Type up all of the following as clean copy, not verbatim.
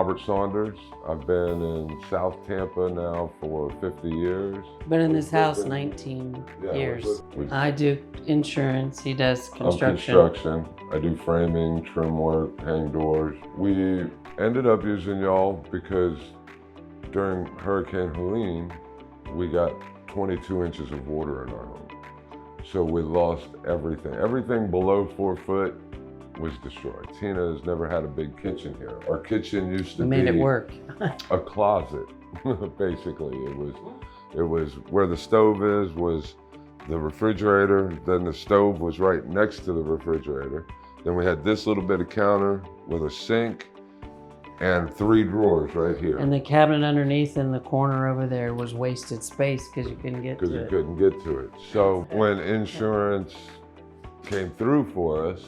Robert Saunders. I've been in South Tampa now for 50 years. Been in this house 19 years. I do insurance, he does construction. I do framing, trim work, hang doors. We ended up using y'all because during Hurricane Helene, we got 22 inches of water in our home. So we lost everything. Everything below 4 foot was destroyed. Tina has never had a big kitchen here. Our kitchen used to be made it work. a closet, basically. It was where the stove is, was the refrigerator, then the stove was right next to the refrigerator. Then we had this little bit of counter with a sink and 3 drawers right here. And the cabinet underneath in the corner over there was wasted space because you couldn't get to it. Because you couldn't get to it. So when insurance came through for us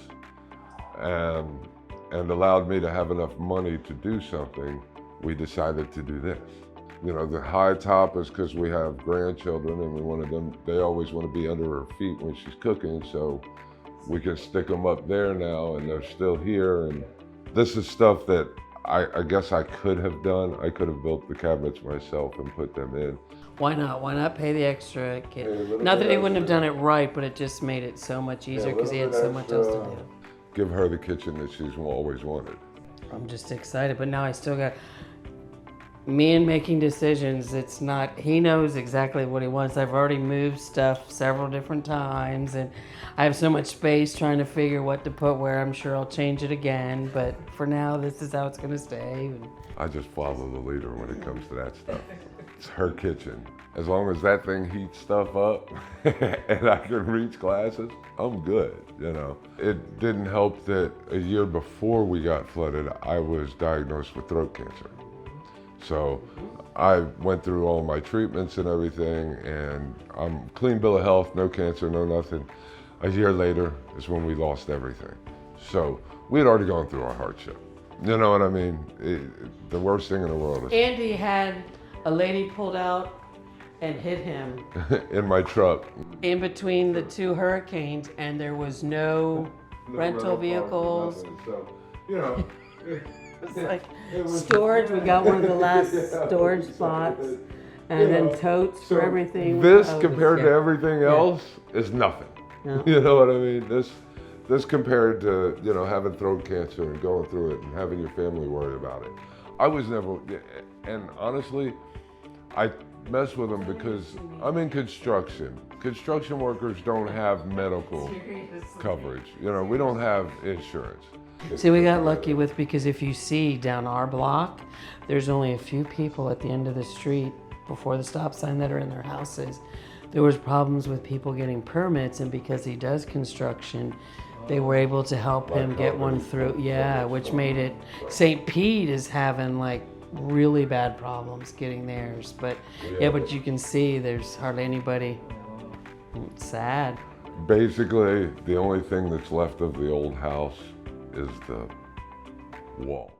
and allowed me to have enough money to do something, we decided to do this. You know, the high top is because we have grandchildren and we wanted them, they always want to be under her feet when she's cooking, so we can stick them up there now and they're still here. And this is stuff that I guess I could have done. I could have built the cabinets myself and put them in. Why not? Why not pay the extra kid? Not that he wouldn't have done it right, but it just made it so much easier because he had so much else to do. Give her the kitchen that she's always wanted. I'm just excited, but now I still got me and making decisions. It's not, he knows exactly what he wants. I've already moved stuff several different times and I have so much space trying to figure what to put where. I'm sure I'll change it again, but for now, this is how it's gonna stay. I just follow the leader when it comes to that stuff. It's her kitchen. As long as that thing heats stuff up and I can reach glasses, I'm good, you know. It didn't help that a year before we got flooded, I was diagnosed with throat cancer. So I went through all my treatments and everything, and I'm clean bill of health, no cancer, no nothing. A year later is when we lost everything. So we had already gone through our hardship. You know what I mean? The worst thing in the world is— Andy had a lady pulled out and hit him. in my truck. In between the 2 hurricanes, and there was no rental vehicles. So, you know. It's like storage. We got one of the last storage spots, and then totes for everything. This compared to everything else is nothing. No. You know what I mean? This compared to, you know, having throat cancer and going through it and having your family worried about it. I was never, and honestly, I mess with them because I'm in construction. Construction workers don't have medical coverage. You know, we don't have insurance. See, we got lucky with, because if you see down our block, there's only a few people at the end of the street before the stop sign that are in their houses. There was problems with people getting permits, and because he does construction, they were able to help him get one through. Yeah, which made it, St. Pete is having like really bad problems getting theirs. But yeah, but you can see there's hardly anybody. It's sad. Basically, the only thing that's left of the old house is the wall.